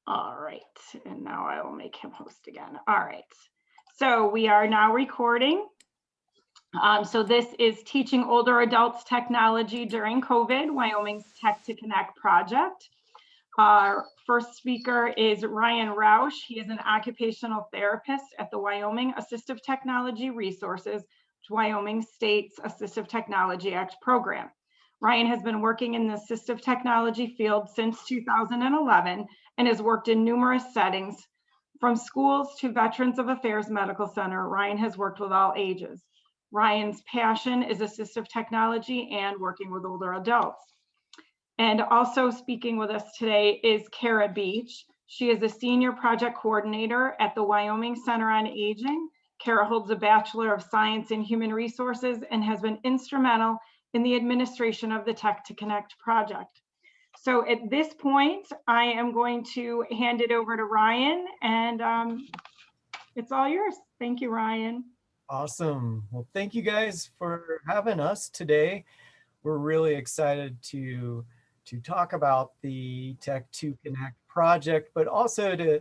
All right, and now I will make him host again. All right, so we are now recording. So this is Teaching Older Adults Technology During COVID, Wyoming's Tech2Connect project. Our first speaker is Ryan Roush. He is an occupational therapist at the Wyoming Assistive Technology Resources, Wyoming State's Assistive Technology Act program. Ryan has been working in the assistive technology field since 2011 and has worked in numerous settings. From schools to Veterans of Affairs Medical Center, Ryan has worked with all ages. Ryan's passion is assistive technology and working with older adults. And also speaking with us today is Kara Beach. She is a senior project coordinator at the Wyoming Center on Aging. Kara holds a Bachelor of Science in Human Resources and has been instrumental in the administration of the Tech2Connect project. So at this point, I am going to hand it over to Ryan, and it's all yours. Thank you, Ryan. Awesome. Well, thank you guys for having us today. We're really excited to talk about the Tech2Connect project, but also to,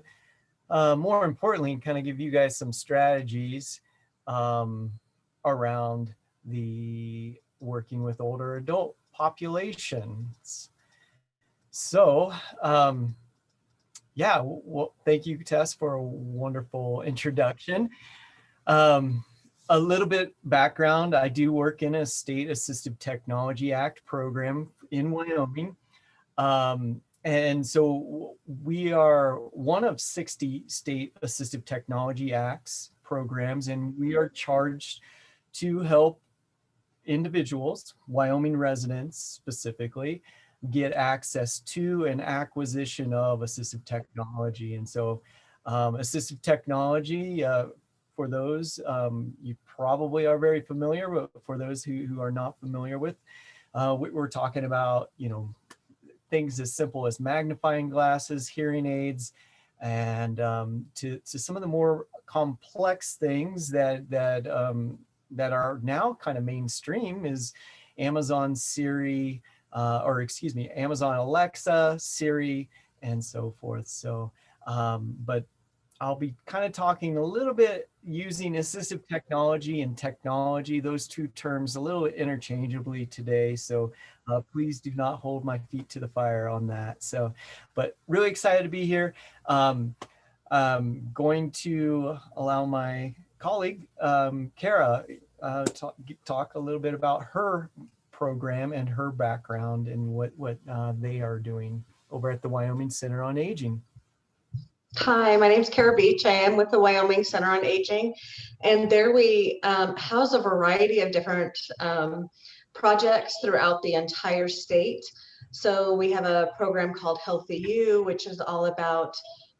more importantly, kind of give you guys some strategies around the working with older adult populations. So, yeah, well, thank you, Tess, for a wonderful introduction. A little bit background, I do work in a State Assistive Technology Act program in Wyoming. And so we are one of 60 State Assistive Technology Acts programs, and we are charged to help individuals, Wyoming residents specifically, get access to and acquisition of assistive technology. And so assistive technology, for those, you probably are very familiar, but for those who are not familiar with, we're talking about, things as simple as magnifying glasses, hearing aids, and to some of the more complex things that are now kind of mainstream is Amazon Siri, Amazon Alexa, Siri, and so forth. So, but I'll be kind of talking a little bit using assistive technology and technology, those two terms a little interchangeably today. So please do not hold my feet to the fire on that. So, but really excited to be here. I'm going to allow my colleague, Kara, talk a little bit about her program and her background and what they are doing over at the Wyoming Center on Aging. Hi, my name is Kara Beach. I am with the Wyoming Center on Aging, and there we house a variety of different projects throughout the entire state. So we have a program called Healthy You, which is all about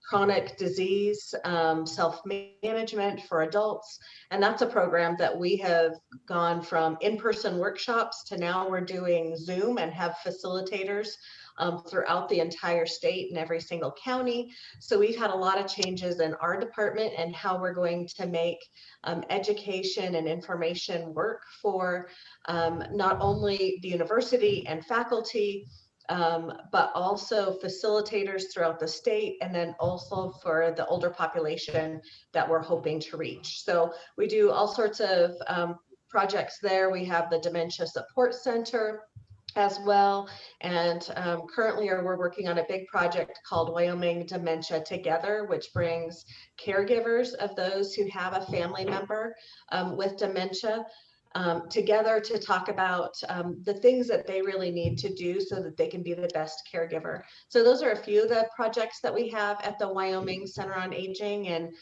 chronic disease, self-management for adults. And that's a program that we have gone from in-person workshops to now we're doing Zoom and have facilitators throughout the entire state and every single county. So we've had a lot of changes in our department and how we're going to make education and information work for not only the university and faculty, but also facilitators throughout the state, and then also for the older population that we're hoping to reach. So we do all sorts of projects there. We have the Dementia Support Center as well, and currently we're working on a big project called Wyoming Dementia Together, which brings caregivers of those who have a family member with dementia together to talk about the things that they really need to do so that they can be the best caregiver. So those are a few of the projects that we have at the Wyoming Center on Aging, and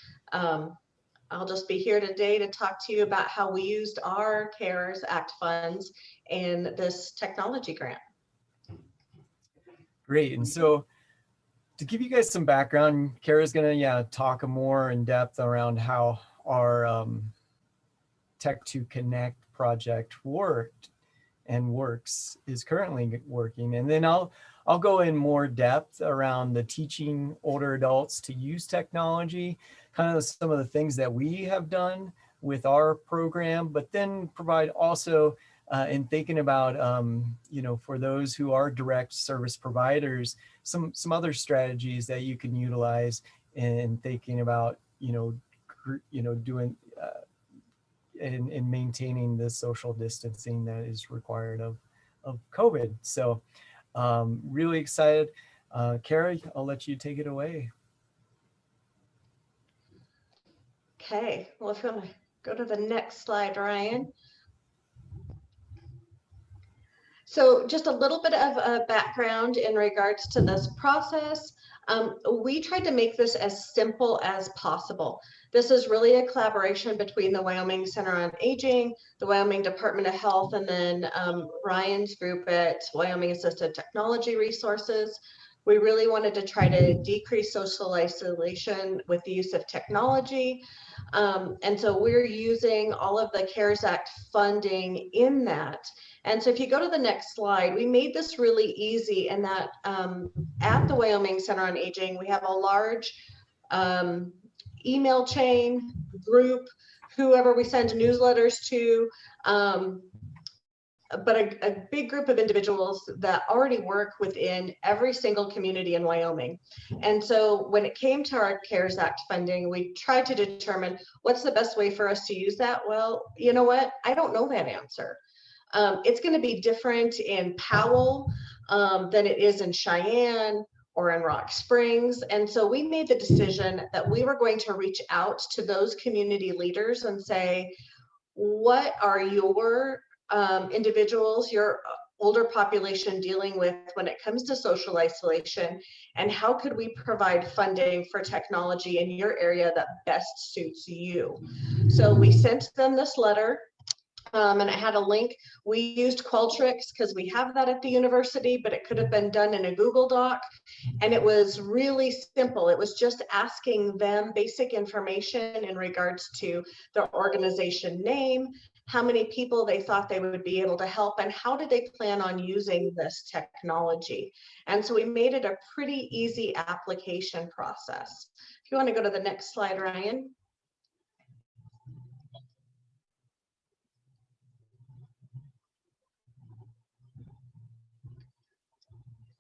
I'll just be here today to talk to you about how we used our CARES Act funds in this technology grant. Great. And so to give you guys some background, Kara's going to talk more in depth around how our Tech2Connect project worked and works, is currently working. And then I'll go in more depth around the teaching older adults to use technology, kind of some of the things that we have done with our program, but then provide also and thinking about, for those who are direct service providers, some other strategies that you can utilize in thinking about, doing and maintaining the social distancing that is required of COVID. So really excited. Kara, I'll let you take it away. Okay, well, if you want to go to the next slide, Ryan. So just a little bit of a background in regards to this process. We tried to make this as simple as possible. This is really a collaboration between the Wyoming Center on Aging, the Wyoming Department of Health, and then Ryan's group at Wyoming Assisted Technology Resources. We really wanted to try to decrease social isolation with the use of technology. And so we're using all of the CARES Act funding in that. And so if you go to the next slide, we made this really easy in that at the Wyoming Center on Aging, we have a large email chain group, whoever we send newsletters to, but a big group of individuals that already work within every single community in Wyoming. And so when it came to our CARES Act funding, we tried to determine what's the best way for us to use that. Well, you know what? I don't know that answer. It's going to be different in Powell than it is in Cheyenne or in Rock Springs. And so we made the decision that we were going to reach out to those community leaders and say, what are your individuals, your older population dealing with when it comes to social isolation, and how could we provide funding for technology in your area that best suits you? So we sent them this letter. And it had a link. We used Qualtrics because we have that at the university, but it could have been done in a Google Doc. And it was really simple. It was just asking them basic information in regards to their organization name, how many people they thought they would be able to help, and how did they plan on using this technology. And so we made it a pretty easy application process. If you want to go to the next slide, Ryan.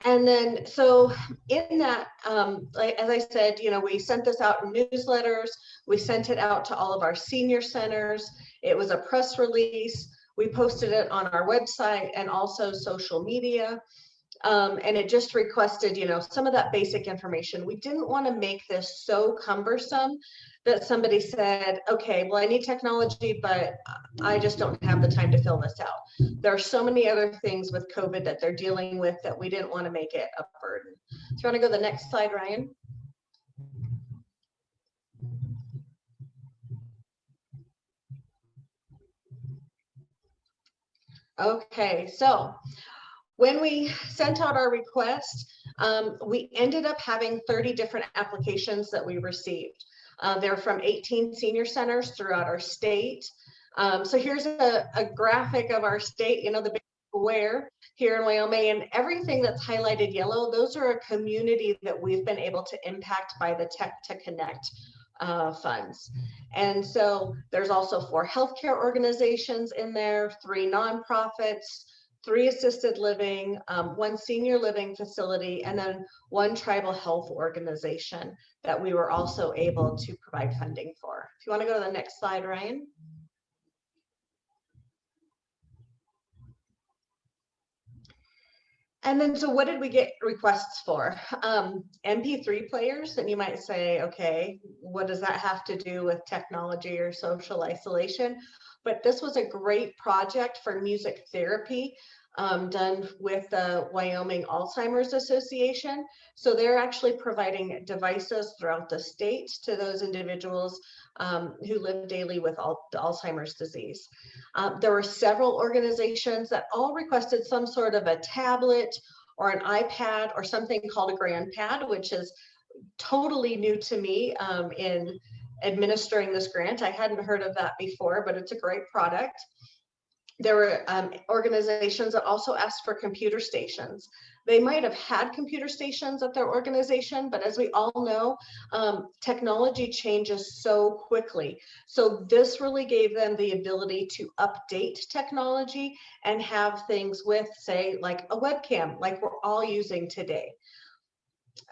And then, so in that, like, as I said, we sent this out in newsletters. We sent it out to all of our senior centers. It was a press release. We posted it on our website and also social media. And it just requested, some of that basic information. We didn't want to make this so cumbersome that somebody said, okay, well, I need technology, but I just don't have the time to fill this out. There are so many other things with COVID that they're dealing with that we didn't want to make it a burden. So you want to go to the next slide, Ryan? Okay, so when we sent out our request, we ended up having 30 different applications that we received. They're from 18 senior centers throughout our state. So here's a graphic of our state, the big square here in Wyoming, and everything that's highlighted yellow, those are a community that we've been able to impact by the Tech2Connect funds. And so there's also 4 healthcare organizations in there, 3 nonprofits, 3 assisted living, 1 senior living facility, and then 1 tribal health organization that we were also able to provide funding for. If you want to go to the next slide, Ryan. And then, so what did we get requests for? MP3 players, and you might say, okay, what does that have to do with technology or social isolation? But this was a great project for music therapy done with the Wyoming Alzheimer's Association. So they're actually providing devices throughout the state to those individuals who live daily with Alzheimer's disease. There were several organizations that all requested some sort of a tablet or an iPad or something called a GrandPad, which is totally new to me in administering this grant. I hadn't heard of that before, but it's a great product. There were organizations that also asked for computer stations. They might have had computer stations at their organization, but as we all know, technology changes so quickly. So this really gave them the ability to update technology and have things with, say, like a webcam, like we're all using today.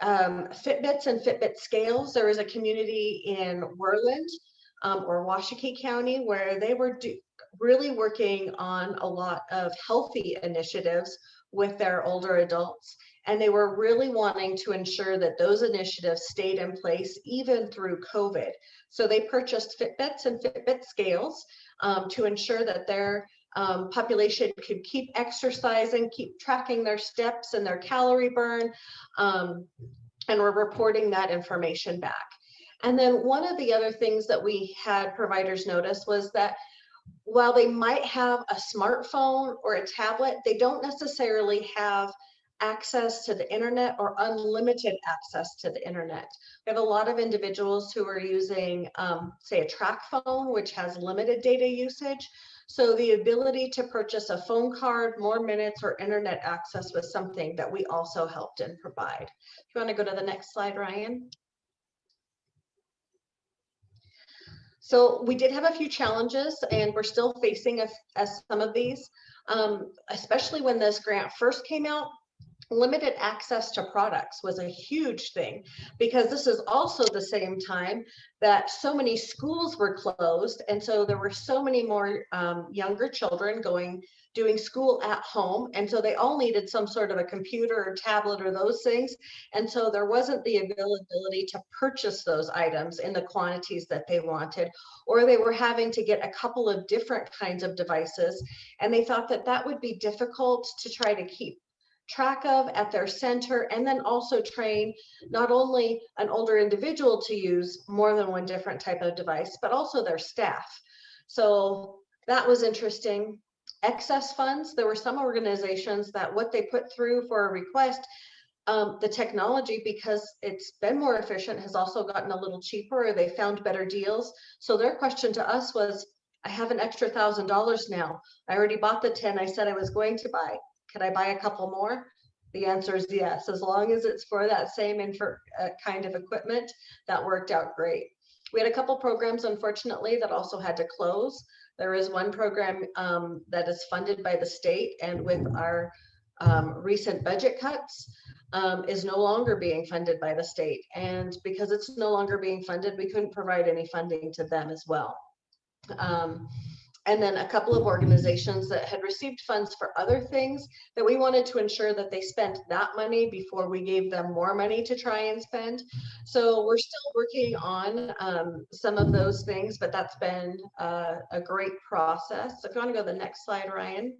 Fitbits and Fitbit scales. There was a community in Worland or Washakie County where they were really working on a lot of healthy initiatives with their older adults. And they were really wanting to ensure that those initiatives stayed in place even through COVID. So they purchased Fitbits and Fitbit scales to ensure that their population could keep exercising, keep tracking their steps and their calorie burn, and we're reporting that information back. And then one of the other things that we had providers notice was that while they might have a smartphone or a tablet, they don't necessarily have access to the internet or unlimited access to the internet. We have a lot of individuals who are using, say, a track phone, which has limited data usage. So the ability to purchase a phone card, more minutes, or internet access was something that we also helped and provide. If you want to go to the next slide, Ryan. So we did have a few challenges, and we're still facing some of these, especially when this grant first came out. Limited access to products was a huge thing, because this is also the same time that so many schools were closed, and so there were so many more younger children doing school at home, and so they all needed some sort of a computer or tablet or those things, and so there wasn't the availability to purchase those items in the quantities that they wanted, or they were having to get a couple of different kinds of devices, and they thought that that would be difficult to try to keep track of at their center, and then also train not only an older individual to use more than one different type of device, but also their staff. So that was interesting. Excess funds, there were some organizations that what they put through for a request, the technology, because it's been more efficient, has also gotten a little cheaper, or they found better deals. So their question to us was, I have an extra $1,000 now. I already bought the 10 I said I was going to buy. Can I buy a couple more? The answer is yes, as long as it's for that same kind of equipment. That worked out great. We had a couple programs, unfortunately, that also had to close. There is one program that is funded by the state, and with our recent budget cuts, is no longer being funded by the state. And because it's no longer being funded, we couldn't provide any funding to them as well. And then a couple of organizations that had received funds for other things that we wanted to ensure that they spent that money before we gave them more money to try and spend. So we're still working on some of those things, but that's been a great process. So if you want to go to the next slide, Ryan.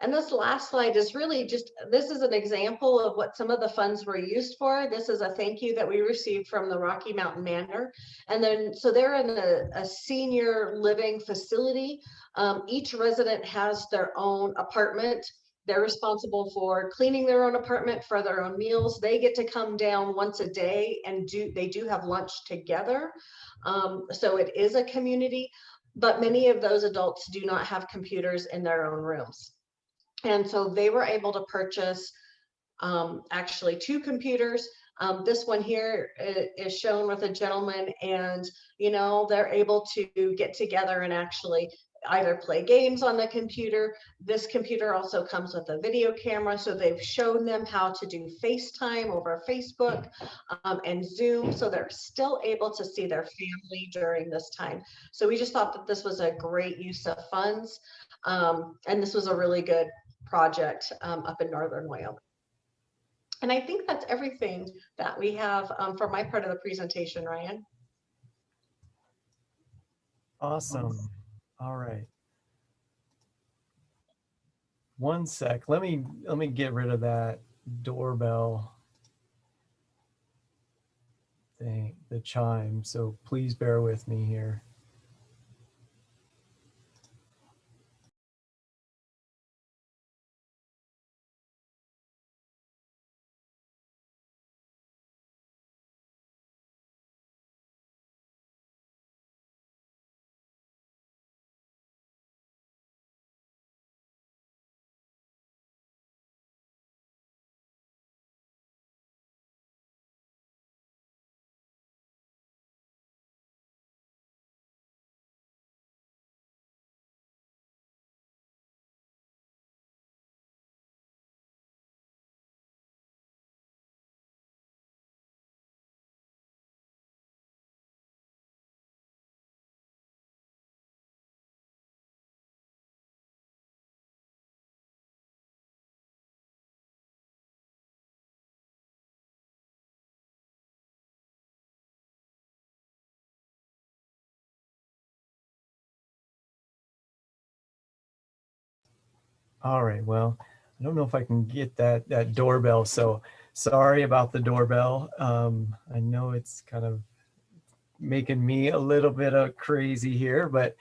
And this last slide is really just, this is an example of what some of the funds were used for. This is a thank you that we received from the Rocky Mountain Manor. And then, so they're in a senior living facility. Each resident has their own apartment. They're responsible for cleaning their own apartment, for their own meals. They get to come down once a day and they do have lunch together. So it is a community, but many of those adults do not have computers in their own rooms. And so they were able to purchase actually 2 computers. This one here is shown with a gentleman, and they're able to get together and actually either play games on the computer. This computer also comes with a video camera, so they've shown them how to do FaceTime over Facebook and Zoom, so they're still able to see their family during this time. So we just thought that this was a great use of funds, and this was a really good project up in northern Wyoming. And I think that's everything that we have for my part of the presentation, Ryan. Awesome. All right. One sec. Let me get rid of that doorbell thing, the chime. So please bear with me here. All right, well, I don't know if I can get that doorbell, so sorry about the doorbell. I know it's kind of making me a little bit of crazy here, but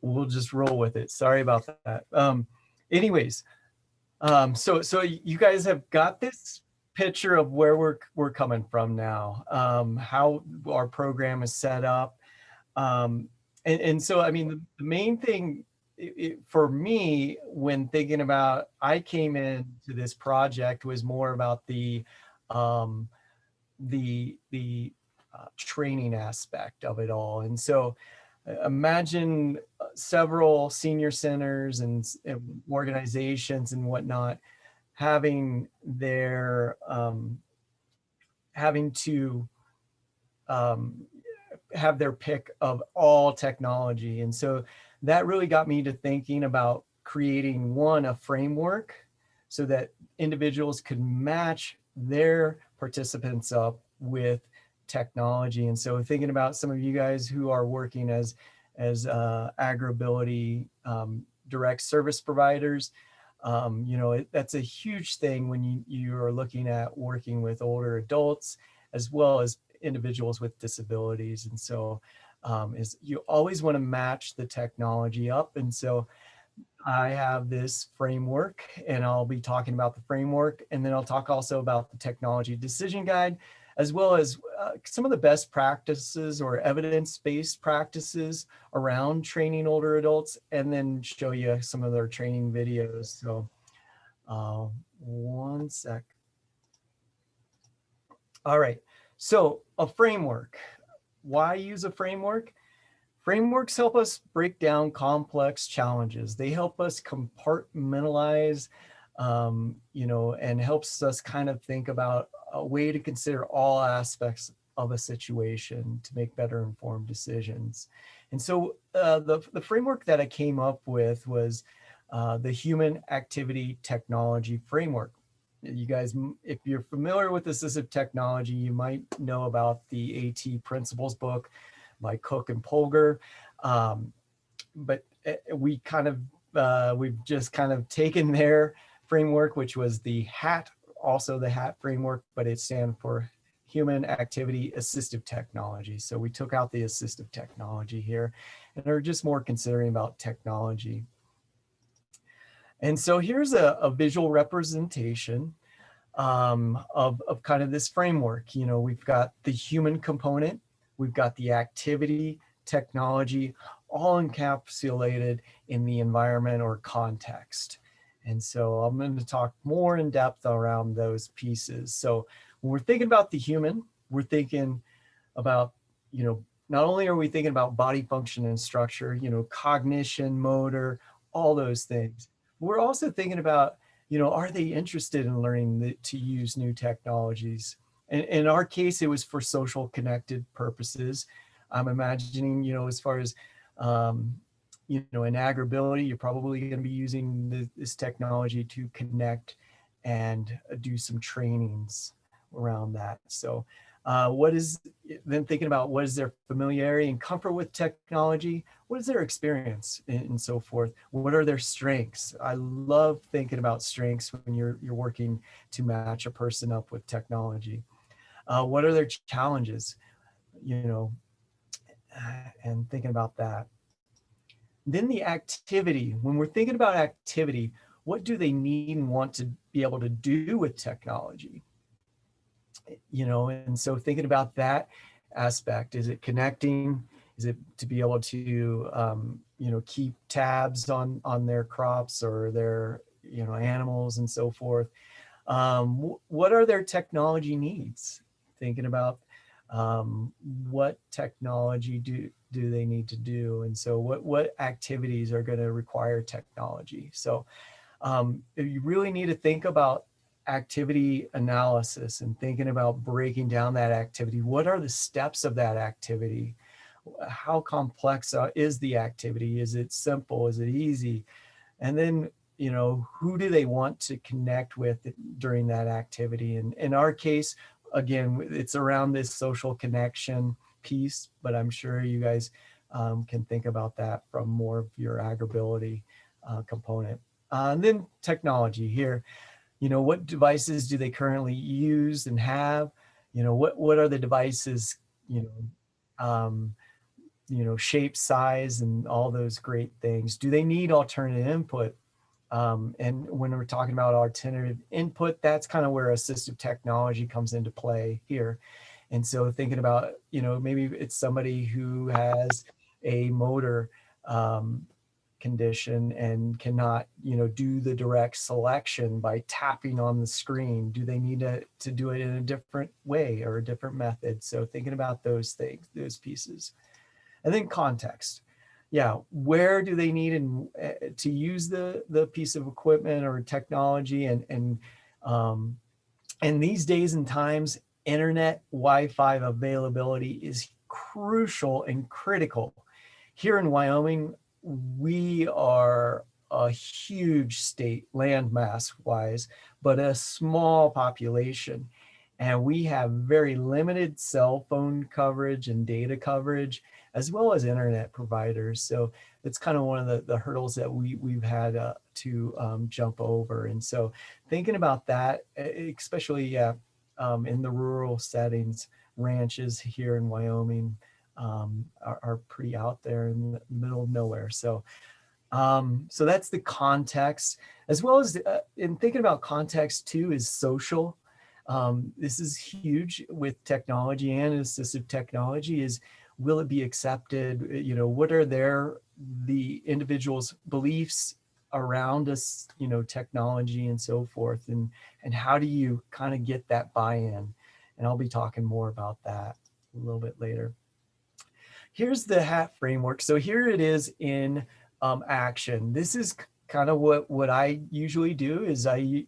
we'll just roll with it. Sorry about that. Anyways, so you guys have got this picture of where we're coming from now, how our program is set up. And so, I mean, the main thing for me when thinking about, I came into this project was more about um, the training aspect of it all. And so imagine several senior centers and organizations and whatnot having their having to um, have their pick of all technology. And so that really got me to thinking about creating a framework so that individuals could match their participants up with technology. And so thinking about some of you guys who are working as AgrAbility direct service providers, that's a huge thing when you are looking at working with older adults as well as individuals with disabilities. And so is you always want to match the technology up. And so I have this framework, and I'll be talking about the framework, and then I'll talk also about the technology decision guide, as well as some of the best practices or evidence-based practices around training older adults, and then show you some of their training videos. So one sec. All right, so a framework. Why use a framework? Frameworks help us break down complex challenges. They help us compartmentalize, and helps us kind of think about a way to consider all aspects of a situation to make better informed decisions. And so the framework that I came up with was the Human Activity Technology Framework. You guys, if you're familiar with assistive technology, you might know about the AT Principles book by Cook and Polgar. But we've just kind of taken their framework, which was the HAT, also the HAT framework, but it stands for Human Activity Assistive Technology. So we took out the assistive technology here and are just more considering about technology. And so here's a visual representation of kind of this framework. We've got the human component, we've got the activity, technology, all encapsulated in the environment or context. And so I'm going to talk more in depth around those pieces. So when we're thinking about the human, we're thinking about, not only are we thinking about body function and structure, cognition, motor, all those things. We're also thinking about, are they interested in learning to use new technologies? And in our case, it was for social connected purposes. I'm imagining, as far as, in AgrAbility, you're probably going to be using this technology to connect and do some trainings around that. So then thinking about what is their familiarity and comfort with technology, what is their experience and so forth, what are their strengths? I love thinking about strengths when you're working to match a person up with technology. What are their challenges, and thinking about that. Then the activity, when we're thinking about activity, what do they need and want to be able to do with technology? And so thinking about that aspect, is it connecting? Is it to be able to, keep tabs on their crops or their, animals and so forth? What are their technology needs? Thinking about what technology do they need to do? And so what activities are going to require technology? So you really need to think about activity analysis and thinking about breaking down that activity. What are the steps of that activity? How complex is the activity? Is it simple? Is it easy? And then, who do they want to connect with during that activity? And in our case, again, it's around this social connection piece, but I'm sure you guys can think about that from more of your AgrAbility component. And then technology here, what devices do they currently use and have? What are the devices, um, shape, size, and all those great things? Do they need alternative input? And when we're talking about alternative input, that's kind of where assistive technology comes into play here. And so thinking about, maybe it's somebody who has a motor condition and cannot, do the direct selection by tapping on the screen. Do they need to do it in a different way or a different method? So thinking about those things, those pieces. And then context. Yeah, where do they need to use the piece of equipment or technology? And these days and times, internet Wi-Fi availability is crucial and critical. Here in Wyoming, we are a huge state landmass wise, but a small population. And we have very limited cell phone coverage and data coverage, as well as internet providers. So it's kind of one of the hurdles that we've had to jump over. And so thinking about that, especially in the rural settings, ranches here in Wyoming are pretty out there in the middle of nowhere. So that's the context, as well as in thinking about context too is social. This is huge with technology and assistive technology is, will it be accepted? What are the individual's beliefs around us, technology and so forth, and how do you kind of get that buy-in? And I'll be talking more about that a little bit later. Here's the HAT framework. So here it is in action. This is kind of what I usually do is I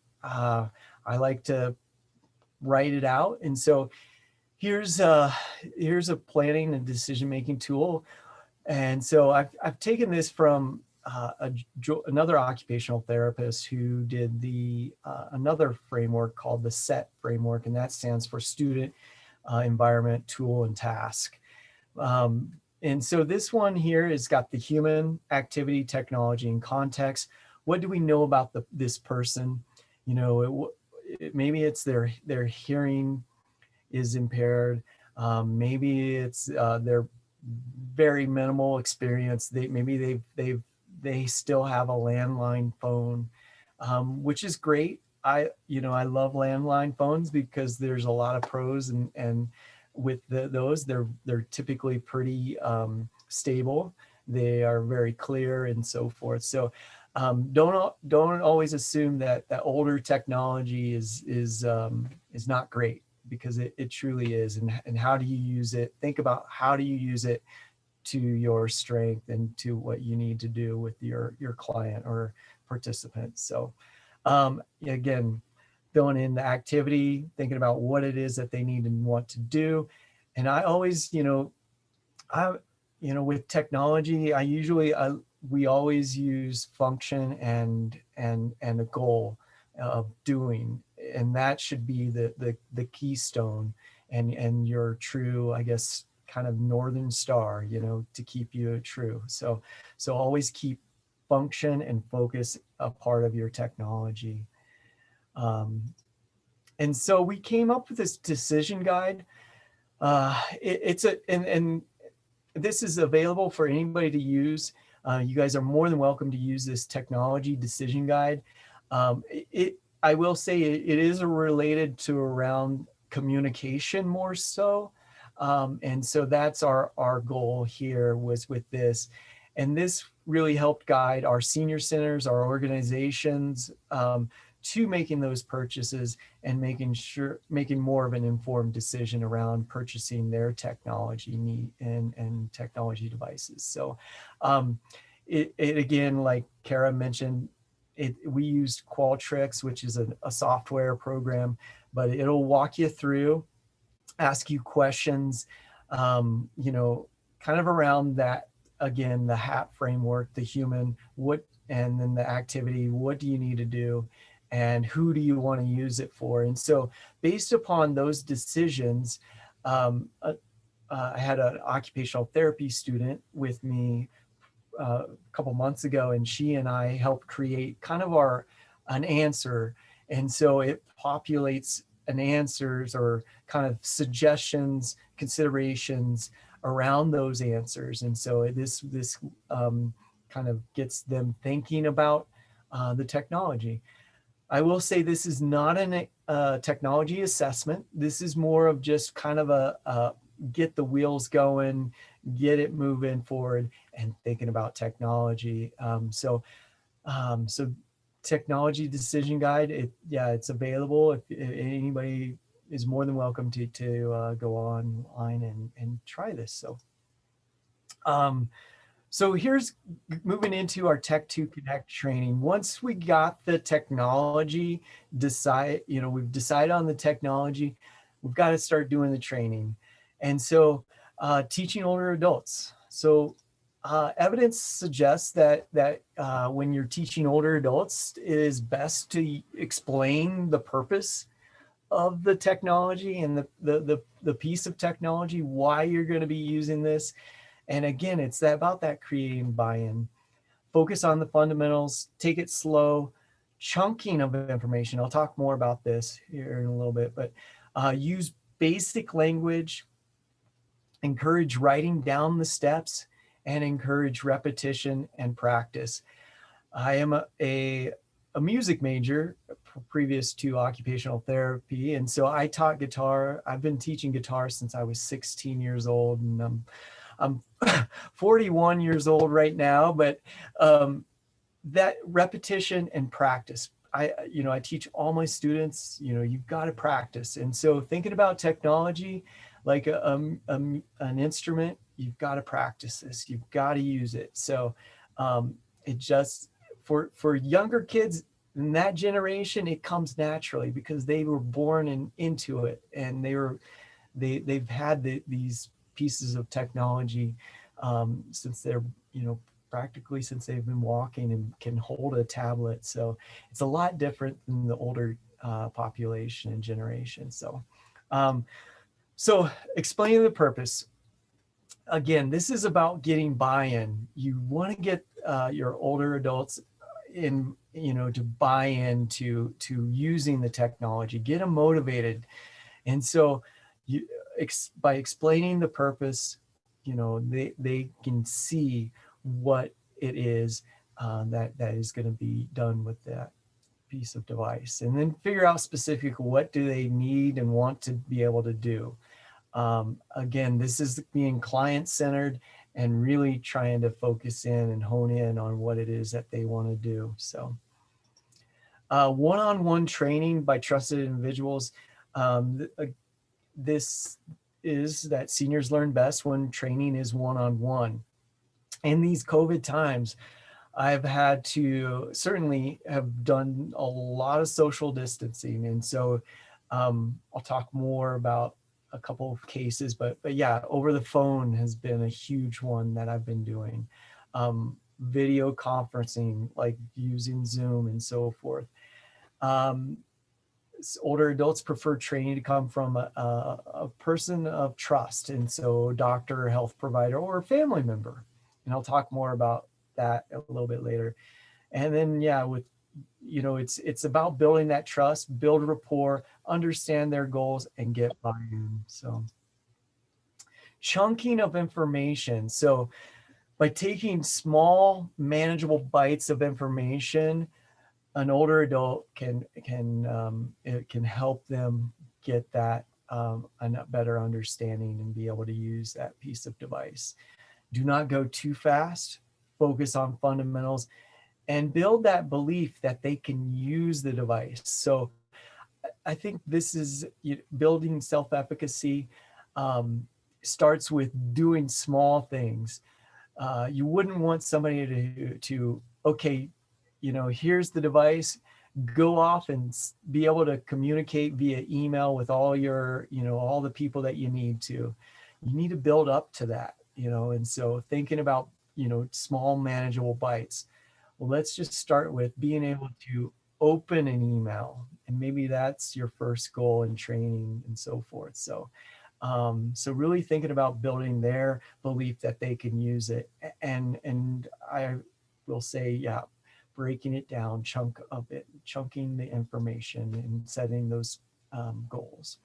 like to write it out. And so here's a planning and decision-making tool. And so I've taken this from another occupational therapist who did another framework called the SET framework, and that stands for Student, Environment, Tool, and Task. And so this one here has got the human, activity, technology, and context. What do we know about this person? Maybe it's their hearing is impaired. Maybe it's their very minimal experience. Maybe they still have a landline phone, which is great. I love landline phones because there's a lot of pros and with those they're typically pretty stable. They are very clear and so forth. So don't always assume that older technology is not great, because it truly is. And how do you use it? Think about how do you use it to your strength and to what you need to do with your client or participant. So again, filling in the activity, thinking about what it is that they need and want to do. And I always, with technology, we always use function and a goal of doing, and that should be the keystone and your true, I guess, kind of northern star, to keep you true. So always keep function and focus a part of your technology. And so we came up with this decision guide. And this is available for anybody to use. You guys are more than welcome to use this technology decision guide. I will say it is related to around communication more so. And so that's our goal here was with this. And this really helped guide our senior centers, our organizations, to making those purchases and making more of an informed decision around purchasing their technology need and technology devices. So it again, like Kara mentioned, we used Qualtrics, which is a software program, but it'll walk you through, ask you questions, kind of around that, again, the HAT framework, the human, and then the activity, what do you need to do? And who do you want to use it for? And so based upon those decisions, I had an occupational therapy student with me a couple months ago, and she and I helped create kind of an answer. And so it populates an answers or kind of suggestions, considerations around those answers. And so this kind of gets them thinking about the technology. I will say this is not a technology assessment. This is more of just kind of a get the wheels going, get it moving forward, and thinking about technology. So technology decision guide, it's available. If anybody is more than welcome to go online and try this. So here's moving into our Tech2Connect training. Once we got the technology, we've decided on the technology, we've got to start doing the training. And so teaching older adults. So evidence suggests that when you're teaching older adults, it is best to explain the purpose of the technology and the piece of technology, why you're going to be using this. And again, it's about that creating buy-in. Focus on the fundamentals, take it slow, chunking of information. I'll talk more about this here in a little bit, but use basic language, encourage writing down the steps, and encourage repetition and practice. I am a music major previous to occupational therapy, and so I taught guitar. I've been teaching guitar since I was 16 years old, and I'm 41 years old right now, but that repetition and practice, I teach all my students, you've got to practice. And so thinking about technology like an instrument, you've got to practice this, you've got to use it. So it just, for younger kids in that generation, it comes naturally because they were born into it, and they've had these pieces of technology since they're, practically since they've been walking and can hold a tablet. So it's a lot different than the older population and generation. So, so explaining the purpose. Again, this is about getting buy-in. You want to get your older adults to buy into using the technology, get them motivated. And so by explaining the purpose, they can see what it is that is going to be done with that piece of device, and then figure out specifically what do they need and want to be able to do. Again, this is being client-centered and really trying to focus in and hone in on what it is that they want to do. So one-on-one training by trusted individuals. This is that seniors learn best when training is one-on-one. In these COVID times, I've had to certainly have done a lot of social distancing. And so I'll talk more about a couple of cases, but yeah, over the phone has been a huge one that I've been doing. Video conferencing, like using Zoom and so forth. Older adults prefer training to come from a person of trust, and so doctor, health provider, or a family member. And I'll talk more about that a little bit later. And then, it's about building that trust, build rapport, understand their goals, and get buy-in. So chunking of information. So by taking small, manageable bites of information, an older adult it can help them get that a better understanding and be able to use that piece of device. Do not go too fast. Focus on fundamentals and build that belief that they can use the device. So I think this is building self-efficacy starts with doing small things. You wouldn't want somebody to okay, here's the device, go off and be able to communicate via email with all your, all the people that you need to. You need to build up to that, and so thinking about, small manageable bites. Well, let's just start with being able to open an email, and maybe that's your first goal in training and so forth. So So really thinking about building their belief that they can use it. And I will say, yeah, breaking it down, chunking the information and setting those goals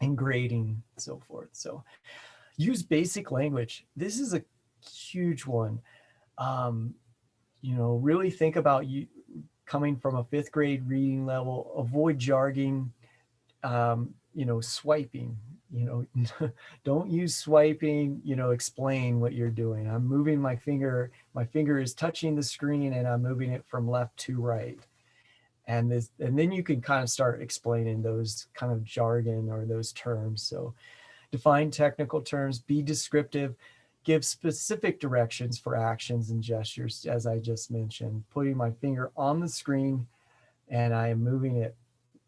and grading and so forth. So use basic language. This is a huge one. You know, really think about you coming from a 5th grade reading level, avoid jargon, you know, swiping, you know, don't use swiping, you know, explain what you're doing. I'm moving my finger is touching the screen and I'm moving it from left to right. And then you can kind of start explaining those kind of jargon or those terms. So define technical terms, be descriptive, give specific directions for actions and gestures, as I just mentioned, putting my finger on the screen and I am moving it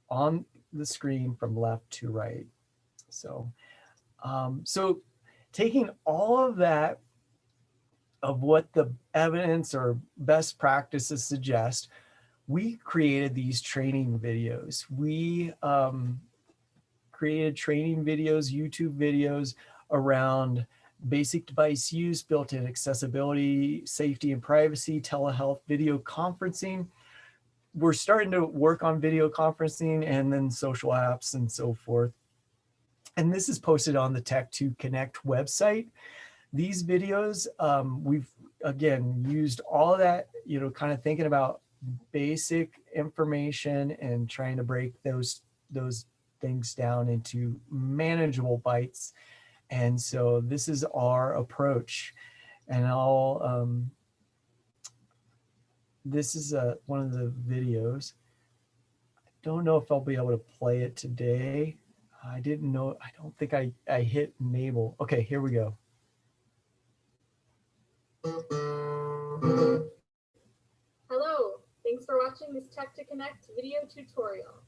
on the screen from left to right. So, so taking all of that, of what the evidence or best practices suggest, we created these training videos. We created training videos, YouTube videos around basic device use, built-in accessibility, safety and privacy, telehealth, video conferencing. We're starting to work on video conferencing and then social apps and so forth. And this is posted on the Tech2Connect website. These videos, we've, again, used all of that, you know, kind of thinking about basic information and trying to break those things down into manageable bites. And so this is our approach. And this is one of the videos. I don't know if I'll be able to play it today. I didn't know, I don't think I hit enable. Okay, here we go. Hello, thanks for watching this Tech2Connect video tutorial.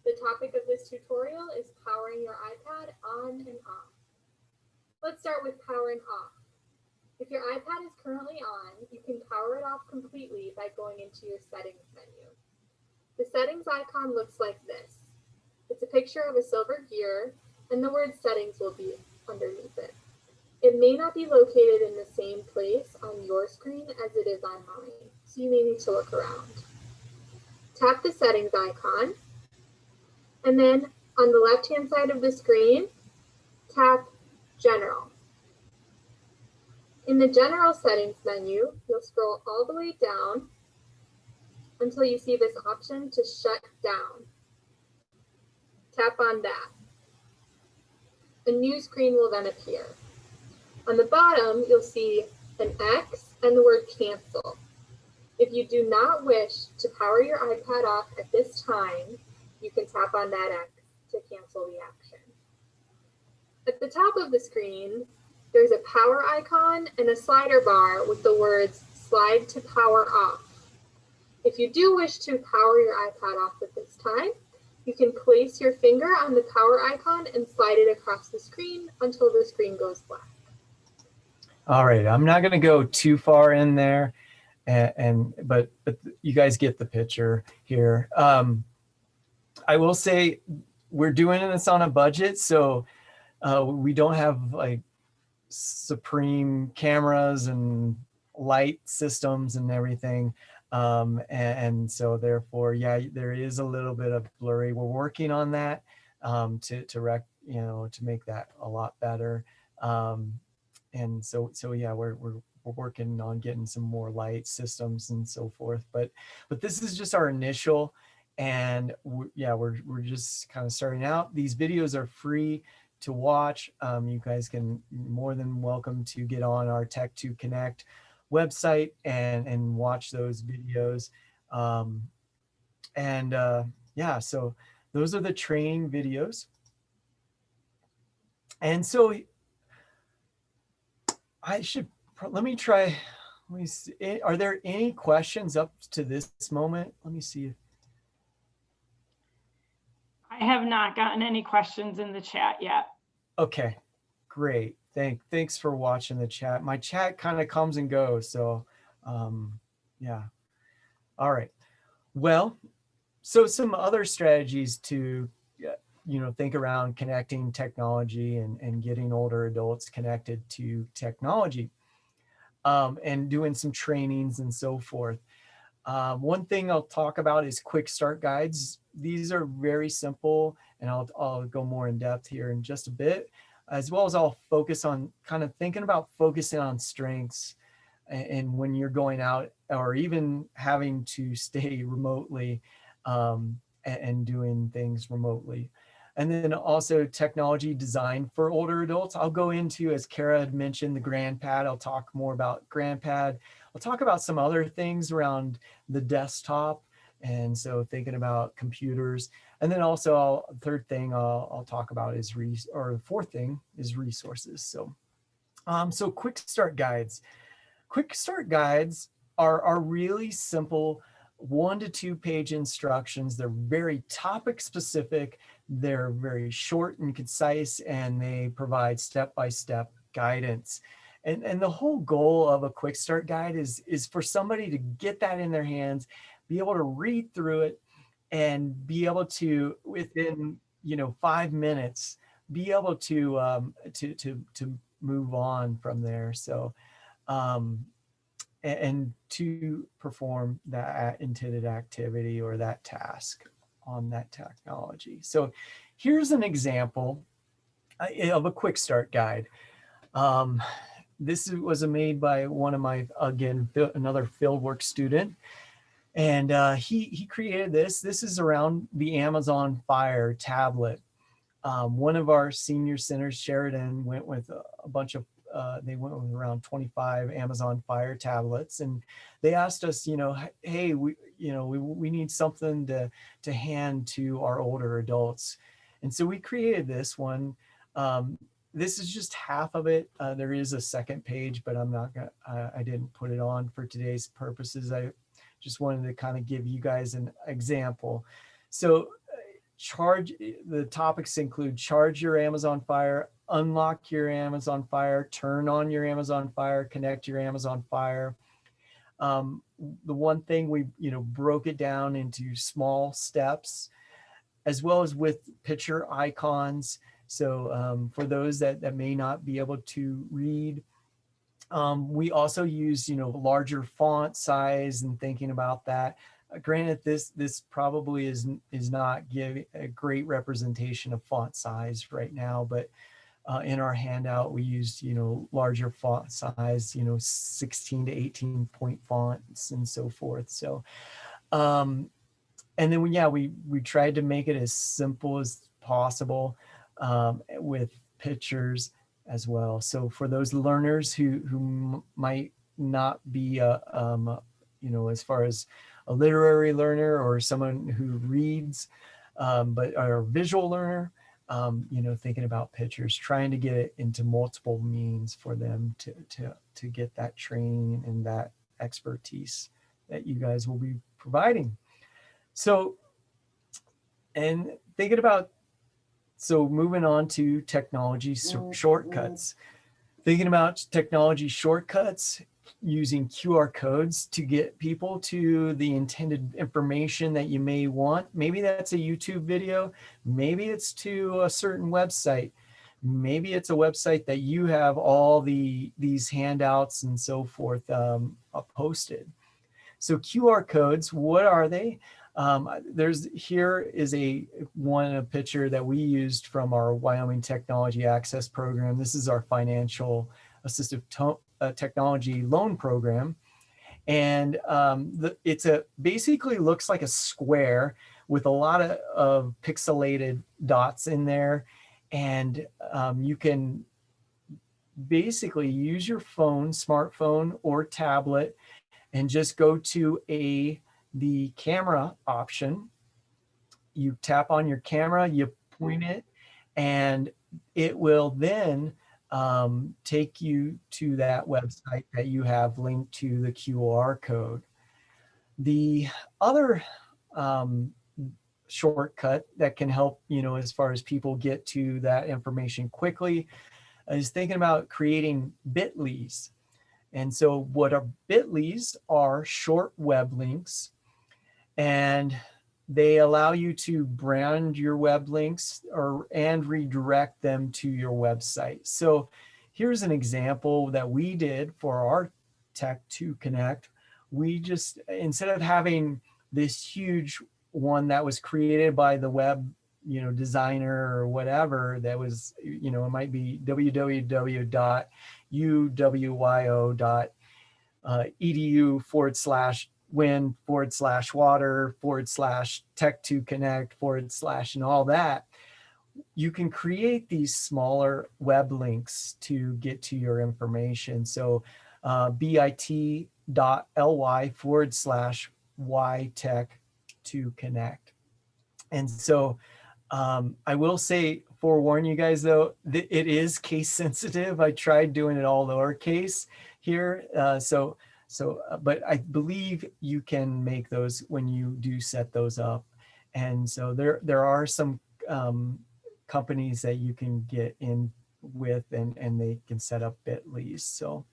The topic of this tutorial is powering your iPad on and off. Let's start with power and off. If your iPad is currently on, you can power it off completely by going into your settings menu. The settings icon looks like this. It's a picture of a silver gear and the word settings will be underneath it. It may not be located in the same place on your screen as it is on mine, so you may need to look around. Tap the settings icon, and then on the left-hand side of the screen, tap General. In the General Settings menu, you'll scroll all the way down until you see this option to shut down. Tap on that. A new screen will then appear. On the bottom, you'll see an X and the word cancel. If you do not wish to power your iPad off at this time, you can tap on that X to cancel the action. At the top of the screen, there's a power icon and a slider bar with the words slide to power off. If you do wish to power your iPad off at this time, you can place your finger on the power icon and slide it across the screen until the screen goes black. All right, I'm not going to go too far in there, but you guys get the picture here. I will say we're doing this on a budget, so we don't have like supreme cameras and light systems and everything. And so therefore, yeah, there is a little bit of blurry. We're working on that to make that a lot better. And so yeah, we're working on getting some more light systems and so forth. But this is just our initial, and we're just kind of starting out. These videos are free to watch. You guys can more than welcome to get on our Tech2Connect website and watch those videos. Yeah, so those are the training videos. And so let me see. Are there any questions up to this moment? Let me see. I have not gotten any questions in the chat yet. Okay, great. Thanks for watching the chat. My chat kind of comes and goes, so yeah. All right. Well, so some other strategies to think around connecting technology and getting older adults connected to technology, and doing some trainings and so forth. One thing I'll talk about is quick start guides. These are very simple, and I'll go more in depth here in just a bit, as well as I'll focus on kind of thinking about focusing on strengths and when you're going out or even having to stay remotely, and doing things remotely. And then also technology design for older adults. I'll go into, as Kara had mentioned, the GrandPad. I'll talk more about GrandPad. I'll talk about some other things around the desktop. And so thinking about computers. And then also third thing I'll talk about is, the fourth thing is resources. So, so quick start guides. Quick start guides are really simple 1 to 2 page instructions. They're very topic specific. They're very short and concise, and they provide step-by-step guidance. And the whole goal of a quick start guide is for somebody to get that in their hands, be able to read through it, and be able to, within 5 minutes, be able to move on from there. So and to perform that intended activity or that task on that technology. So here's an example of a quick start guide. This was made by one of my, again, another fieldwork student. And he created this. This is around the Amazon Fire tablet. One of our senior centers, Sheridan, went with a bunch of, they went with around 25 Amazon Fire tablets, and they asked us, hey, we need something to hand to our older adults. And so we created this one. This is just half of it. There is a second page, but I didn't put it on for today's purposes. I just wanted to kind of give you guys an example. So the topics include charge your Amazon Fire, unlock your Amazon Fire, turn on your Amazon Fire, connect your Amazon Fire. The one thing we broke it down into small steps, as well as with picture icons. So for those that may not be able to read, we also use larger font size and thinking about that. Granted, this probably is not giving a great representation of font size right now, but in our handout we used larger font size, 16 to 18 point fonts and so forth. So and then we tried to make it as simple as possible, with pictures as well. So for those learners who might not be as far as a literary learner or someone who reads, but are a visual learner, thinking about pictures, trying to get it into multiple means for them to get that training and that expertise that you guys will be providing. So, and thinking about, so moving on to technology shortcuts. Thinking about technology shortcuts, using QR codes to get people to the intended information that you may want. Maybe that's a YouTube video. Maybe it's to a certain website. Maybe it's a website that you have all these handouts and so forth posted. So QR codes, what are they? Here is a picture that we used from our Wyoming Technology Access Program. This is our financial assistive technology loan program. And it's basically looks like a square with a lot of pixelated dots in there. And you can basically use your phone, smartphone or tablet, and just go to the camera option. You tap on your camera, you point it, and it will then take you to that website that you have linked to the QR code. The other shortcut that can help, as far as people get to that information quickly, is thinking about creating bit.lys. And so what are bit.lys are short web links. And they allow you to brand your web links and redirect them to your website. So here's an example that we did for our Tech2Connect. We just, instead of having this huge one that was created by the web, designer or whatever, that was, it might be www.uwyo.edu/win/water/Tech2Connect/ and all that. You can create these smaller web links to get to your information. So bit.ly/ytech2connect. And so I will say, forewarn you guys though, it is case sensitive. I tried doing it all lowercase here. But I believe you can make those when you do set those up. And so there are some companies that you can get in with, and they can set up bit.lys. So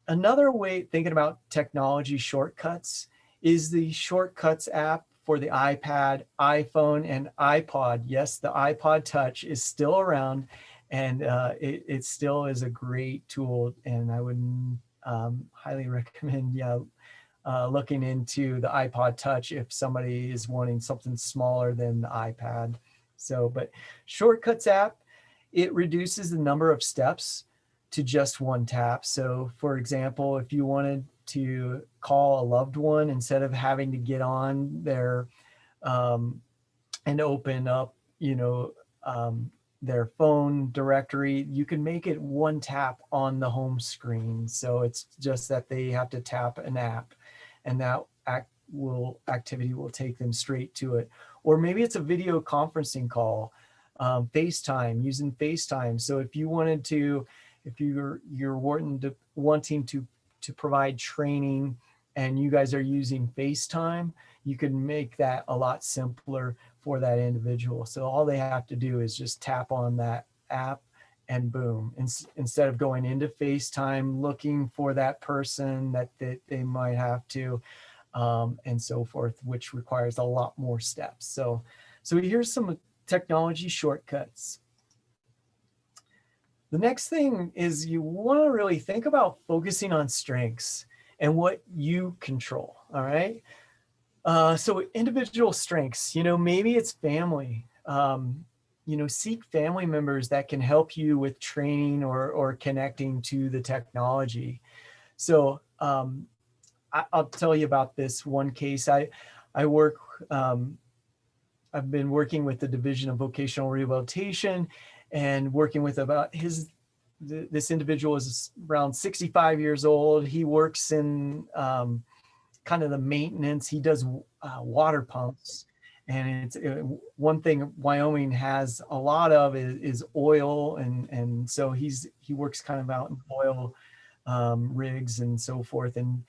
another way thinking about technology shortcuts is the Shortcuts app for the iPad, iPhone, and iPod. Yes, the iPod Touch is still around, and it still is a great tool, and I would highly recommend looking into the iPod Touch if somebody is wanting something smaller than the iPad. So, but Shortcuts app, it reduces the number of steps to just one tap. So for example, if you wanted to call a loved one, instead of having to get on there and open up, their phone directory, you can make it one tap on the home screen. So it's just that they have to tap an app, and that activity will take them straight to it. Or maybe it's a video conferencing call, FaceTime, using FaceTime. So if you wanted to, if you're wanting to provide training and you guys are using FaceTime, you can make that a lot simpler for that individual. So all they have to do is just tap on that app and boom. Instead of going into FaceTime, looking for that person that they might have to, and so forth, which requires a lot more steps. So here's some technology shortcuts. The next thing is you want to really think about focusing on strengths and what you control, all right? So individual strengths, maybe it's family. Seek family members that can help you with training or connecting to the technology. So I'll tell you about this one case. I've been working with the Division of Vocational Rehabilitation and working with this individual is around 65 years old. He works in kind of the maintenance. He does water pumps. And it's one thing Wyoming has a lot of is oil. And so he works kind of out in oil rigs and so forth. And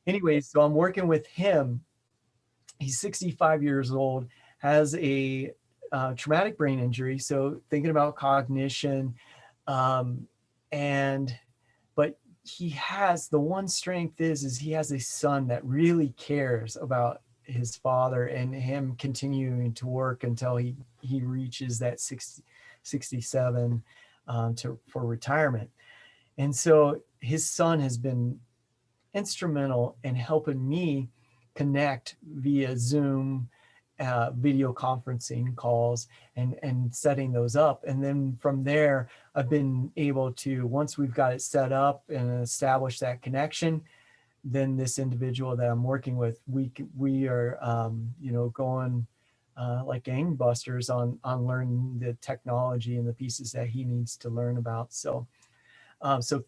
anyways, so I'm working with him. He's 65 years old, has a traumatic brain injury. So thinking about cognition, but he has, the one strength is he has a son that really cares about his father and him continuing to work until he reaches that 67 for retirement. And so his son has been instrumental in helping me connect via Zoom, video conferencing calls and setting those up. And then from there, I've been able to, once we've got it set up and established that connection, then this individual that I'm working with, we are, going like gangbusters on learning the technology and the pieces that he needs to learn about. So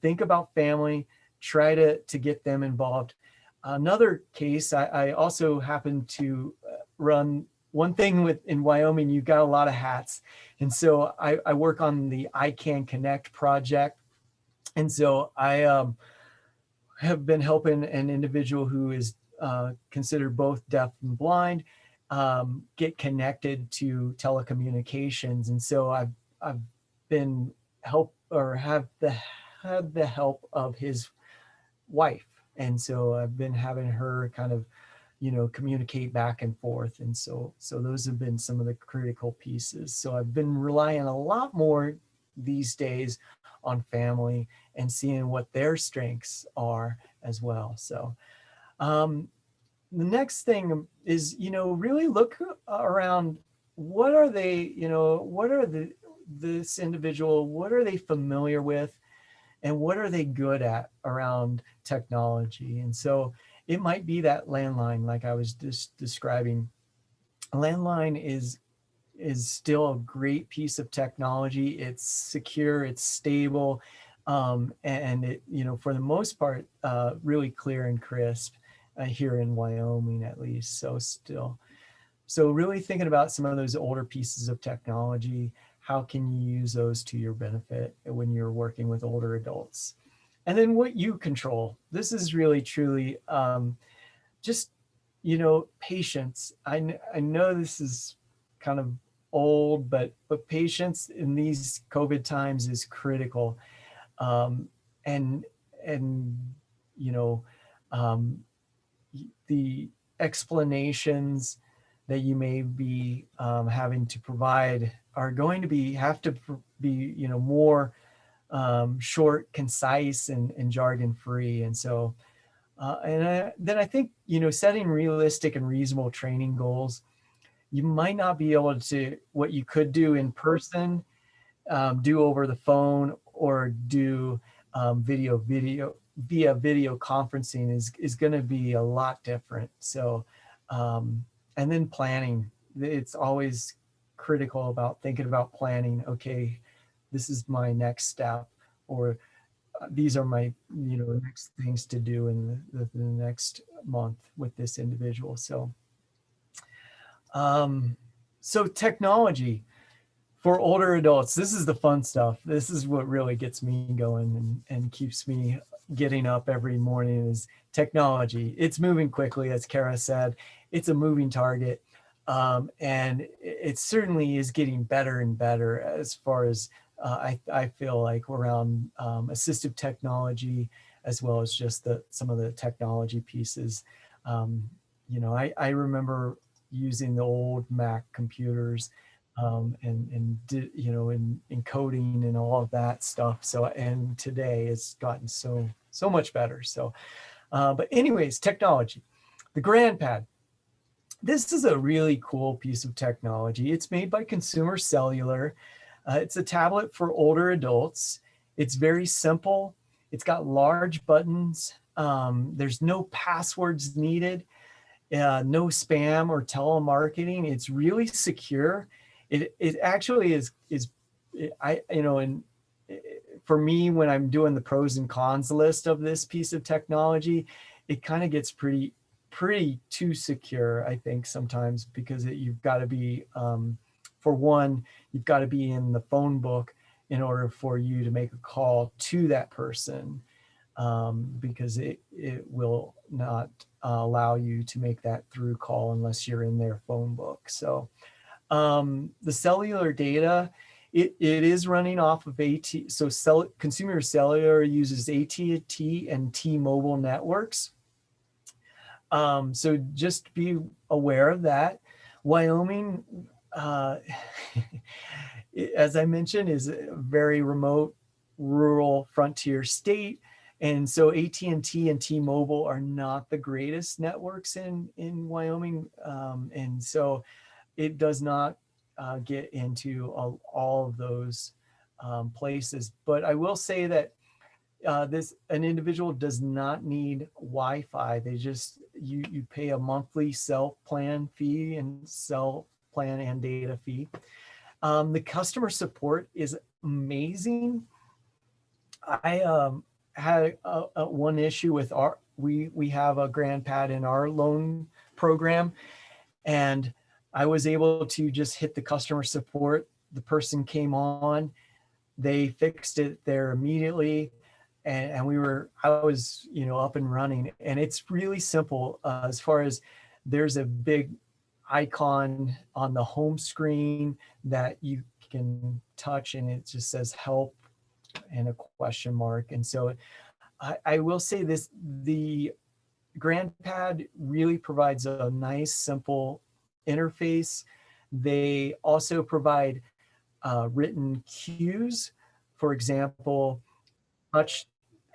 think about family, try to get them involved. Another case, I also happen to run one thing in Wyoming, you've got a lot of hats. And so I work on the I Can Connect project. And so I have been helping an individual who is considered both deaf and blind get connected to telecommunications. And so I've been had the help of his wife. And so I've been having her kind of communicate back and forth. And so those have been some of the critical pieces. So I've been relying a lot more these days on family and seeing what their strengths are as well. So the next thing is, really look around. What are they, what are this individual, what are they familiar with, and what are they good at around technology? And so it might be that landline, like I was just describing. A landline is still a great piece of technology. It's secure, it's stable, and it, for the most part, really clear and crisp here in Wyoming, at least. So really thinking about some of those older pieces of technology, how can you use those to your benefit when you're working with older adults? And then what you control. This is really truly just, patience. I know this is kind of old, but patience in these COVID times is critical. And um, the explanations that you may be having to provide are going to have to be more short, concise, and jargon free. And so then I think setting realistic and reasonable training goals. You might not be able to, what you could do in person, do over the phone, or do via video conferencing is going to be a lot different. So, and then planning. It's always critical about thinking about planning. Okay, this is my next step, or these are my next things to do in the next month with this individual. So so technology for older adults, this is the fun stuff. This is what really gets me going and keeps me getting up every morning, is technology. It's moving quickly, as Kara said. It's a moving target. And it certainly is getting better and better as far as I feel like around assistive technology, as well as just some of the technology pieces. I remember using the old Mac computers and encoding and all of that stuff. So, and today it's gotten so much better. So, but anyways, technology, the GrandPad. This is a really cool piece of technology. It's made by Consumer Cellular. It's a tablet for older adults. It's very simple. It's got large buttons. There's no passwords needed, no spam or telemarketing. It's really secure. It actually is and for me, when I'm doing the pros and cons list of this piece of technology, it kind of gets pretty too secure, I think, sometimes, because you've got to be, for one, you've got to be in the phone book in order for you to make a call to that person, because it will not allow you to make that through call unless you're in their phone book. So the cellular data, it is running off of Consumer Cellular uses AT&T and T-Mobile networks. So just be aware of that. Wyoming, as I mentioned, is a very remote, rural frontier state. And so AT&T and T-Mobile are not the greatest networks in Wyoming. And so it does not get into all of those places. But I will say that an individual does not need Wi-Fi. They just, you pay a monthly self-plan fee and self-plan and data fee. The customer support is amazing. I had one issue with we have a GrandPad in our loan program, and I was able to just hit the customer support. The person came on, they fixed it there immediately. And I was, up and running. And it's really simple as far as there's a big icon on the home screen that you can touch, and it just says help and a question mark. And so I will say this, the GrandPad really provides a nice, simple interface. They also provide written cues. For example, touch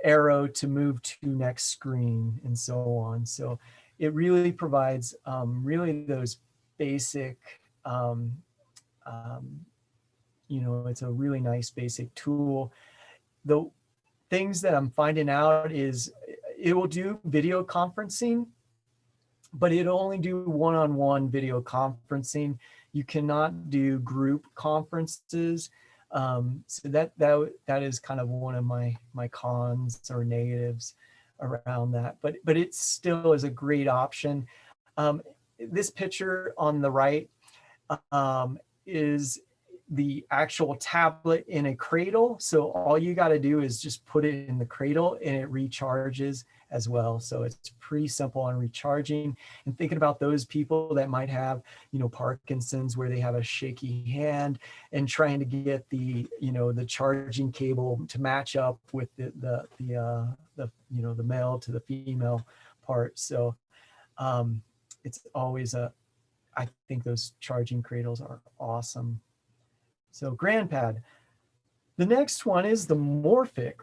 arrow to move to next screen and so on. So it really provides really those basic, it's a really nice basic tool. The things that I'm finding out is it will do video conferencing, but it'll only do one-on-one video conferencing. You cannot do group conferences. So that is kind of one of my cons or negatives around that. But it still is a great option. This picture on the right is the actual tablet in a cradle. So all you got to do is just put it in the cradle and it recharges as well. So it's pretty simple on recharging. And thinking about those people that might have, Parkinson's, where they have a shaky hand, and trying to get the charging cable to match up with the male to the female part. So it's always I think those charging cradles are awesome. So GrandPad. The next one is the Morphic.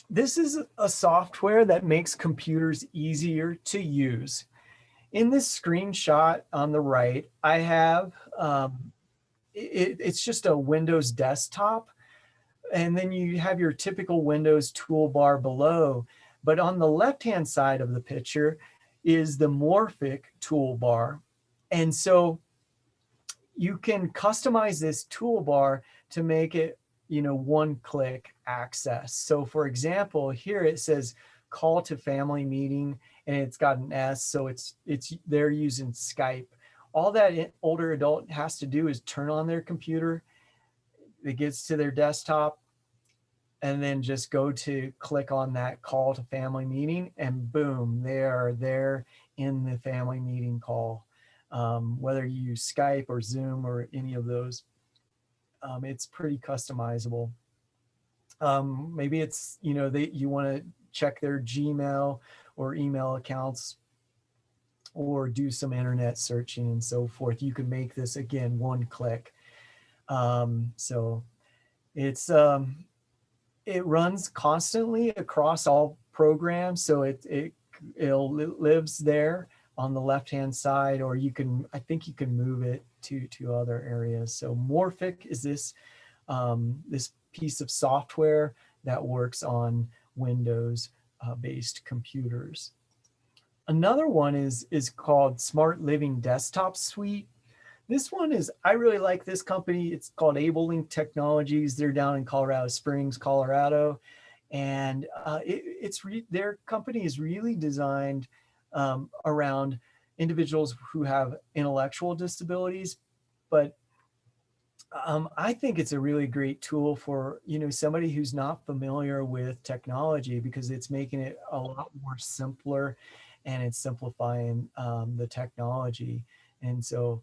This is a software that makes computers easier to use. In this screenshot on the right, I have, it's just a Windows desktop. And then you have your typical Windows toolbar below. But on the left-hand side of the picture is the Morphic toolbar. And so you can customize this toolbar to make it, one-click access. So for example, here it says call to family meeting, and it's got an S, so they're using Skype. All that older adult has to do is turn on their computer, it gets to their desktop, and then just go to click on that call to family meeting, and boom, they are there in the family meeting call. Whether you use Skype or Zoom or any of those, it's pretty customizable. Maybe it's, you want to check their Gmail or email accounts or do some internet searching and so forth. You can make this, again, one click. So it's, it runs constantly across all programs. So it lives there on the left-hand side, or I think you can move it to other areas. So Morphic is this piece of software that works on Windows based computers. Another one is called Smart Living Desktop Suite. This one I really like this company. It's called AgrAbility Technologies. They're down in Colorado Springs, Colorado. And their company is really designed around individuals who have intellectual disabilities, but I think it's a really great tool for somebody who's not familiar with technology, because it's making it a lot more simpler, and it's simplifying the technology. And so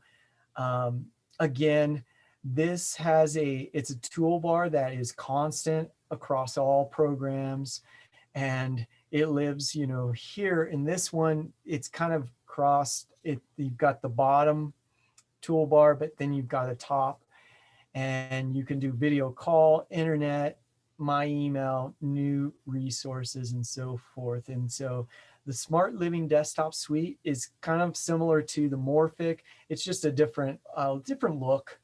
again, this it's a toolbar that is constant across all programs, and it lives, here in this one. It's kind of crossed it. You've got the bottom toolbar, but then you've got a top, and you can do video call, internet, my email, new resources, and so forth. And so the Smart Living Desktop Suite is kind of similar to the Morphic. It's just a different look.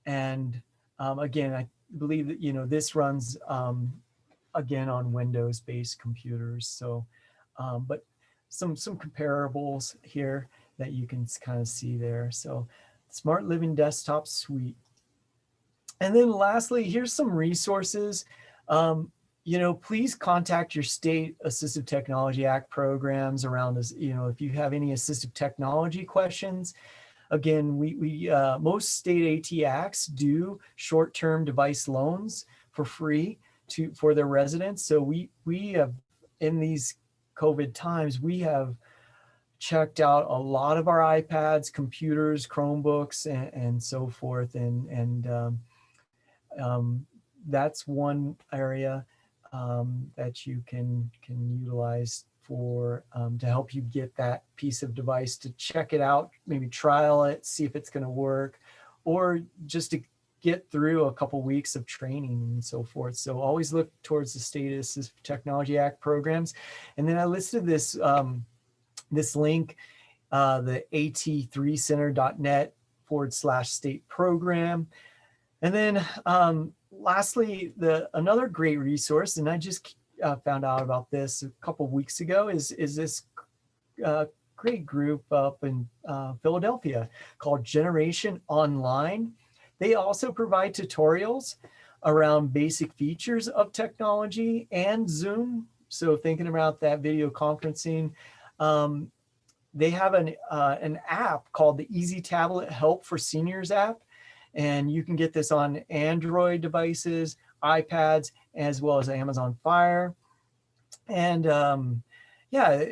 And again, I believe that, this runs again on Windows-based computers. So, but some comparables here that you can kind of see there. So Smart Living Desktop Suite. And then lastly, here's some resources. Please contact your state Assistive Technology Act programs around this. If you have any assistive technology questions. Again, we most state AT acts do short-term device loans for free for their residents. So we have, in these COVID times, we have checked out a lot of our iPads, computers, Chromebooks, and so forth. And that's one area that you can utilize for to help you get that piece of device to check it out, maybe trial it, see if it's going to work, or just to get through a couple weeks of training and so forth. So always look towards the State Assistive Technology Act programs. And then I listed this this link, the at3center.net/state program. And then lastly, another great resource, and I just found out about this a couple of weeks ago, is this great group up in Philadelphia called Generation Online. They also provide tutorials around basic features of technology and Zoom. So thinking about that video conferencing, they have an app called the Easy Tablet Help for Seniors app. And you can get this on Android devices, iPads, as well as Amazon Fire. And yeah,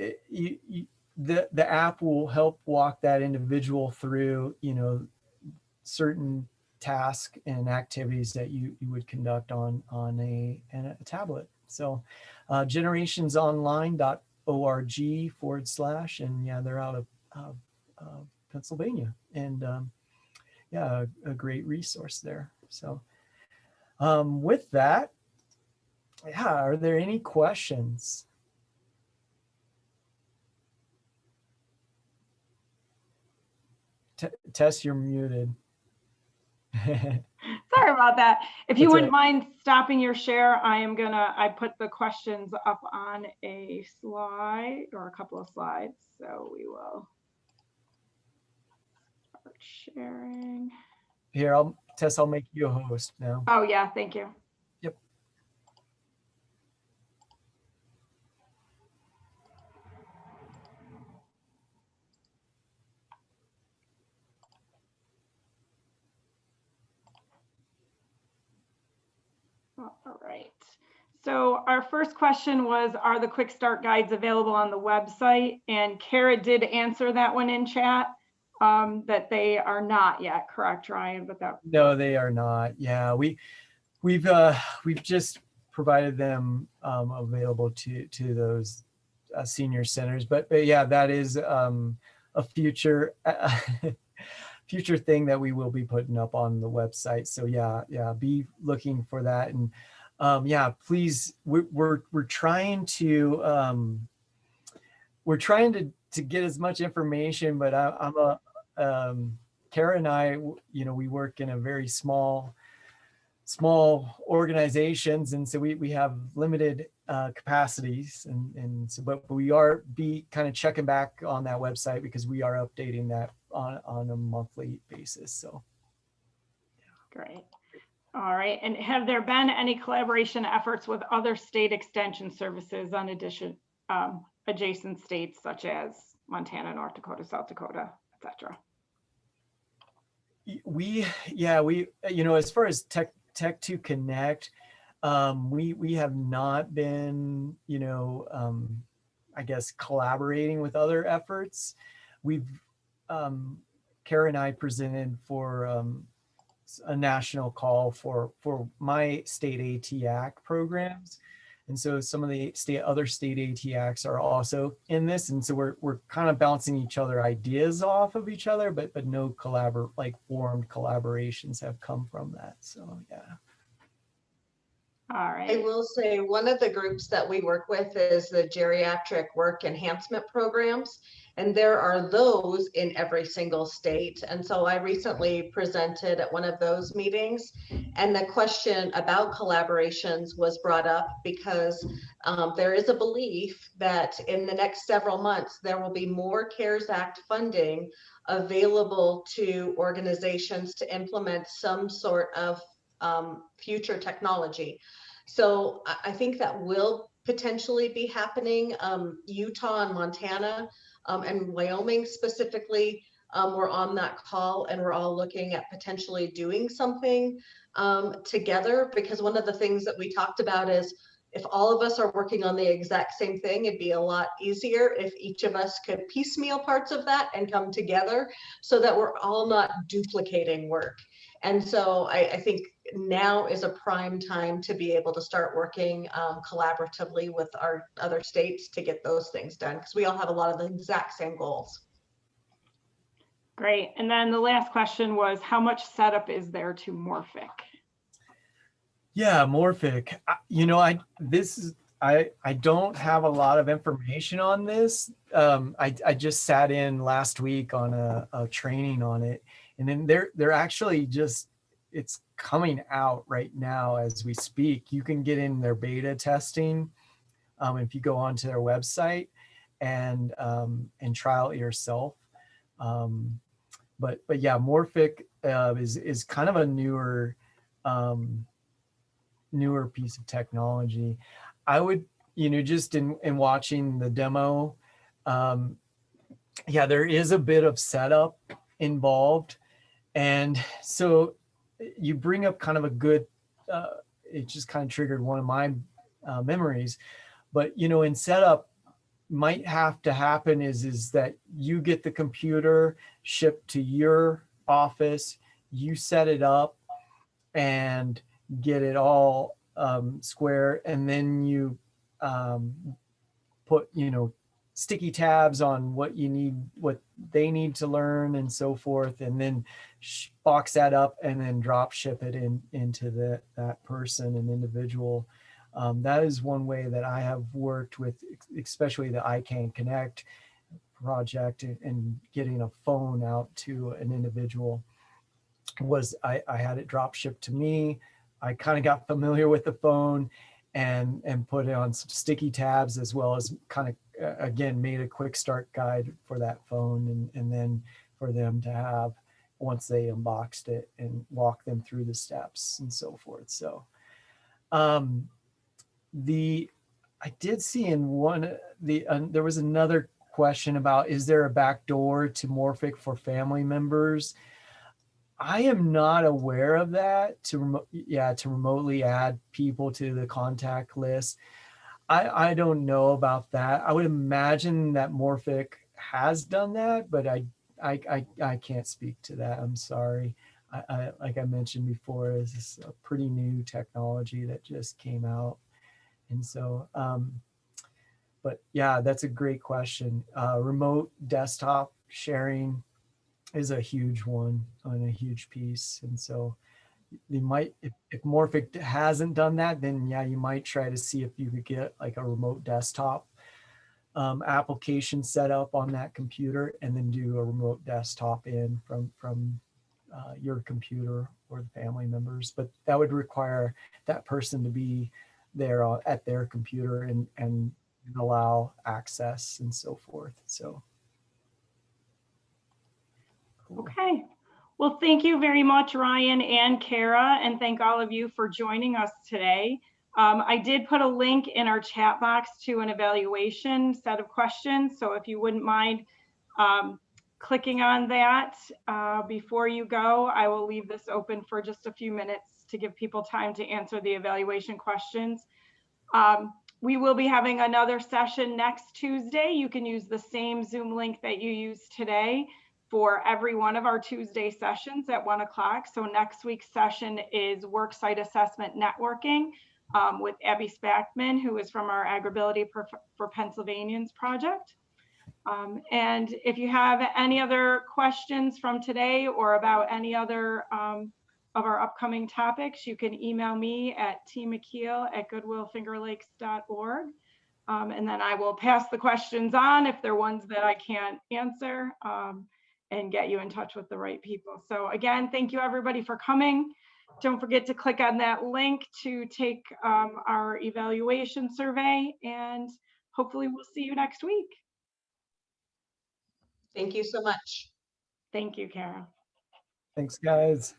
the app will help walk that individual through, certain tasks and activities that you would conduct on a tablet. So generationsonline.org/, and yeah, they're out of Pennsylvania. And yeah, a great resource there. So with that, yeah, are there any questions? Tess, you're muted. Sorry about that. If you wouldn't mind stopping your share, I put the questions up on a slide or a couple of slides. So we will start sharing. Here, Tess, I'll make you a host now. Oh yeah, thank you. Yep. All right. So our first question was, are the quick start guides available on the website? And Kara did answer that one in chat, that they are not yet, correct, Ryan? But that No, they are not. Yeah, we've just provided them available to those senior centers. But yeah, that is a future future thing that we will be putting up on the website. So yeah, be looking for that. And yeah, please, we're trying to get as much information, but Kara and I, we work in a very small organizations, and so we have limited capacities, and so but we are kind of checking back on that website, because we are updating that on a monthly basis. So great. All right. And have there been any collaboration efforts with other state extension services on adjacent states such as Montana, North Dakota, South Dakota, etc.? We as far as Tech2Connect, we have not been, I guess, collaborating with other efforts. We've, Kara and I presented for a national call for my state AT Act programs. And so some of the other state AT Acts are also in this. And so we're kind of bouncing each other ideas off of each other, but no formed collaborations have come from that. So yeah. All right. I will say one of the groups that we work with is the Geriatric Work Enhancement Programs, and there are those in every single state. And so I recently presented at one of those meetings, and the question about collaborations was brought up because there is a belief that in the next several months, there will be more CARES Act funding available to organizations to implement some sort of future technology. So I think that will potentially be happening. Utah and Montana and Wyoming specifically were on that call, and we're all looking at potentially doing something together, because one of the things that we talked about is if all of us are working on the exact same thing, it'd be a lot easier if each of us could piecemeal parts of that and come together so that we're all not duplicating work. And so I think now is a prime time to be able to start working collaboratively with our other states to get those things done, because we all have a lot of the exact same goals. Great. And then the last question was, how much setup is there to Morphic? Yeah, Morphic. I don't have a lot of information on this. I just sat in last week on a training on it, and then they're actually just, it's coming out right now as we speak. You can get in their beta testing if you go onto their website and trial it yourself. But yeah, Morphic is kind of a newer piece of technology. I would, just in watching the demo, yeah, there is a bit of setup involved. And so you bring up kind of a good, it just kind of triggered one of my memories. But, in setup, might have to happen is that you get the computer shipped to your office, you set it up and get it all square, and then you put sticky tabs on what they need to learn and so forth, and then box that up and then drop ship it into that person, an individual. That is one way that I have worked with, especially the Tech2Connect project, and getting a phone out to an individual. Was I had it drop shipped to me. I kind of got familiar with the phone and put it on some sticky tabs, as well as kind of again made a quick start guide for that phone, and then for them to have once they unboxed it and walk them through the steps and so forth. So I did see in one there was another question about, is there a backdoor to Morphic for family members? I am not aware of that, to remotely add people to the contact list. I don't know about that. I would imagine that Morphic has done that, but I can't speak to that. I'm sorry. I like I mentioned before, this is a pretty new technology that just came out. And so, but yeah, that's a great question. Remote desktop sharing is a huge one and a huge piece. And so you might, if Morphic hasn't done that, then yeah, you might try to see if you could get like a remote desktop application set up on that computer, and then do a remote desktop in from your computer or the family members. But that would require that person to be there at their computer and allow access and so forth. So. Cool. Okay. Well, thank you very much, Ryan and Kara, and thank all of you for joining us today. I did put a link in our chat box to an evaluation set of questions. So if you wouldn't mind clicking on that before you go, I will leave this open for just a few minutes to give people time to answer the evaluation questions. We will be having another session next Tuesday. You can use the same Zoom link that you used today for every one of our Tuesday sessions at 1 o'clock. So next week's session is Worksite Assessment Networking with Abby Spackman, who is from our AgrAbility for Pennsylvanians project. And if you have any other questions from today or about any other of our upcoming topics, you can email me at tmckeel@goodwillfingerlakes.org. And then I will pass the questions on if they're ones that I can't answer, and get you in touch with the right people. So again, thank you everybody for coming. Don't forget to click on that link to take our evaluation survey, and hopefully we'll see you next week. Thank you so much. Thank you, Kara. Thanks, guys.